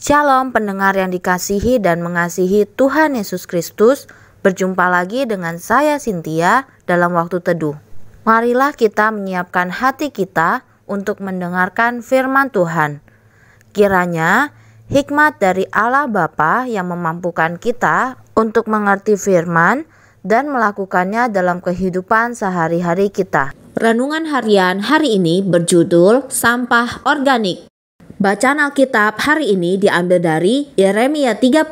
Shalom pendengar yang dikasihi dan mengasihi Tuhan Yesus Kristus. Berjumpa lagi dengan saya Cynthia dalam waktu teduh. Marilah kita menyiapkan hati kita untuk mendengarkan firman Tuhan. Kiranya hikmat dari Allah Bapa yang memampukan kita untuk mengerti firman dan melakukannya dalam kehidupan sehari-hari kita. Renungan harian hari ini berjudul Sampah Organik. Bacaan Alkitab hari ini diambil dari Yeremia 32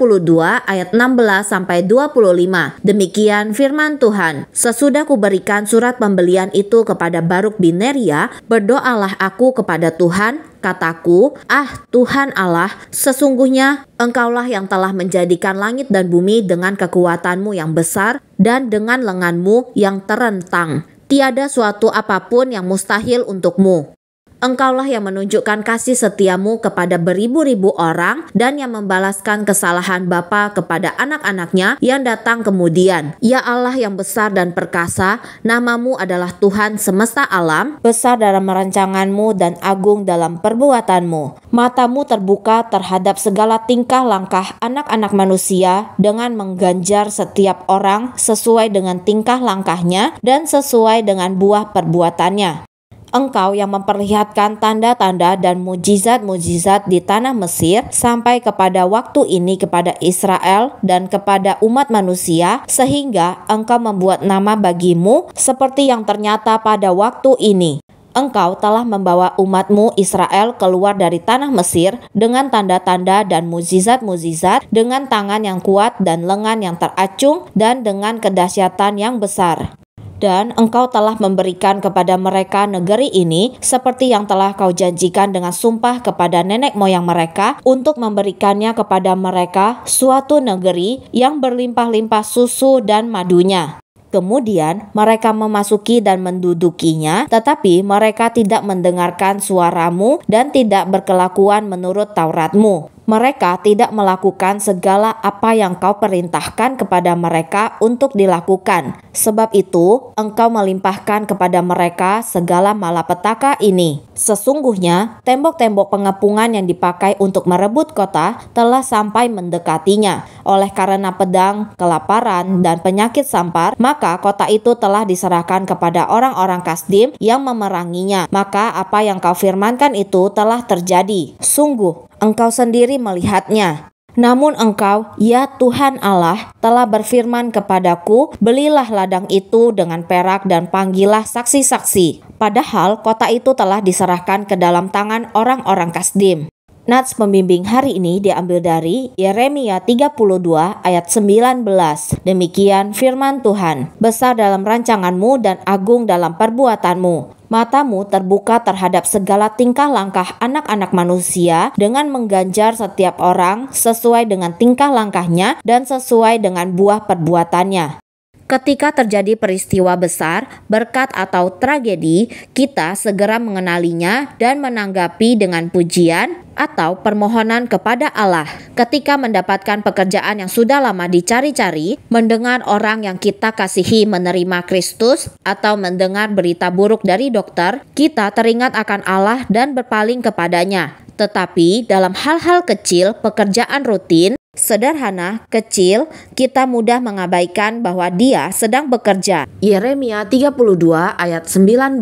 ayat 16 sampai 25. Demikian firman Tuhan. Sesudah kuberikan surat pembelian itu kepada Baruk bin Neria, berdoalah aku kepada Tuhan, kataku, Tuhan Allah, sesungguhnya Engkaulah yang telah menjadikan langit dan bumi dengan kekuatanmu yang besar dan dengan lenganmu yang terentang. Tiada suatu apapun yang mustahil untukmu. Engkaulah yang menunjukkan kasih setiamu kepada beribu-ribu orang dan yang membalaskan kesalahan bapa kepada anak-anaknya yang datang kemudian. Ya Allah yang besar dan perkasa, namamu adalah Tuhan semesta alam, besar dalam rancanganmu dan agung dalam perbuatanmu. Matamu terbuka terhadap segala tingkah langkah anak-anak manusia dengan mengganjar setiap orang sesuai dengan tingkah langkahnya dan sesuai dengan buah perbuatannya. Engkau yang memperlihatkan tanda-tanda dan mujizat-mujizat di tanah Mesir sampai kepada waktu ini kepada Israel dan kepada umat manusia, sehingga engkau membuat nama bagimu seperti yang ternyata pada waktu ini. Engkau telah membawa umatmu Israel keluar dari tanah Mesir dengan tanda-tanda dan mujizat-mujizat, dengan tangan yang kuat dan lengan yang teracung dan dengan kedahsyatan yang besar. Dan engkau telah memberikan kepada mereka negeri ini seperti yang telah kau janjikan dengan sumpah kepada nenek moyang mereka untuk memberikannya kepada mereka suatu negeri yang berlimpah-limpah susu dan madunya. Kemudian mereka memasuki dan mendudukinya, tetapi mereka tidak mendengarkan suaramu dan tidak berkelakuan menurut Tauratmu. Mereka tidak melakukan segala apa yang kau perintahkan kepada mereka untuk dilakukan. Sebab itu, engkau melimpahkan kepada mereka segala malapetaka ini. Sesungguhnya, tembok-tembok pengepungan yang dipakai untuk merebut kota telah sampai mendekatinya. Oleh karena pedang, kelaparan, dan penyakit sampar, maka kota itu telah diserahkan kepada orang-orang Kasdim yang memeranginya. Maka apa yang kau firmankan itu telah terjadi. Sungguh, engkau sendiri melihatnya. Namun engkau, ya Tuhan Allah, telah berfirman kepadaku, belilah ladang itu dengan perak dan panggillah saksi-saksi. Padahal kota itu telah diserahkan ke dalam tangan orang-orang Kasdim. Nats pembimbing hari ini diambil dari Yeremia 32 ayat 19. Demikian firman Tuhan. Besar dalam rancanganmu dan agung dalam perbuatanmu. Matamu terbuka terhadap segala tingkah langkah anak-anak manusia dengan mengganjar setiap orang sesuai dengan tingkah langkahnya dan sesuai dengan buah perbuatannya. Ketika terjadi peristiwa besar, berkat atau tragedi, kita segera mengenalinya dan menanggapi dengan pujian atau permohonan kepada Allah. Ketika mendapatkan pekerjaan yang sudah lama dicari-cari, mendengar orang yang kita kasihi menerima Kristus, atau mendengar berita buruk dari dokter, kita teringat akan Allah dan berpaling kepadanya. Tetapi dalam hal-hal kecil, pekerjaan rutin, sederhana, kecil, kita mudah mengabaikan bahwa Dia sedang bekerja. Yeremia 32 ayat 19.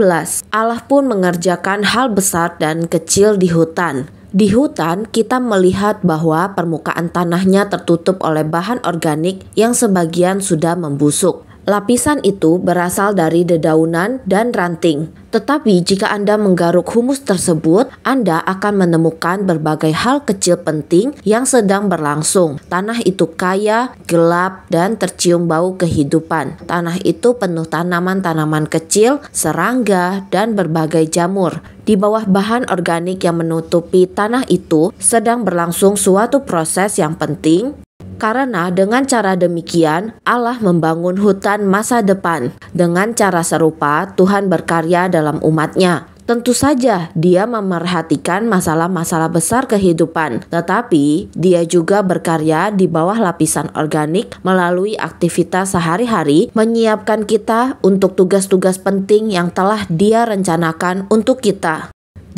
Allah pun mengerjakan hal besar dan kecil di hutan. Di hutan, kita melihat bahwa permukaan tanahnya tertutup oleh bahan organik yang sebagian sudah membusuk. Lapisan itu berasal dari dedaunan dan ranting. Tetapi jika Anda menggaruk humus tersebut, Anda akan menemukan berbagai hal kecil penting yang sedang berlangsung. Tanah itu kaya, gelap, dan tercium bau kehidupan. Tanah itu penuh tanaman-tanaman kecil, serangga, dan berbagai jamur. Di bawah bahan organik yang menutupi tanah itu sedang berlangsung suatu proses yang penting. Karena dengan cara demikian, Allah membangun hutan masa depan. Dengan cara serupa, Tuhan berkarya dalam umat-Nya. Tentu saja Dia memerhatikan masalah-masalah besar kehidupan, tetapi Dia juga berkarya di bawah lapisan organik melalui aktivitas sehari-hari, menyiapkan kita untuk tugas-tugas penting yang telah Dia rencanakan untuk kita.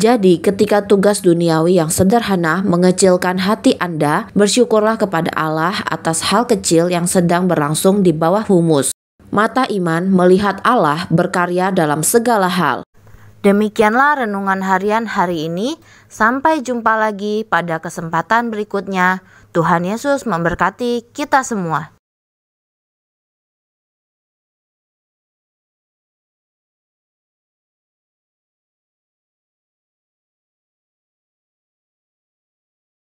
Jadi, ketika tugas duniawi yang sederhana mengecilkan hati Anda, bersyukurlah kepada Allah atas hal kecil yang sedang berlangsung di bawah humus. Mata iman melihat Allah berkarya dalam segala hal. Demikianlah renungan harian hari ini. Sampai jumpa lagi pada kesempatan berikutnya. Tuhan Yesus memberkati kita semua.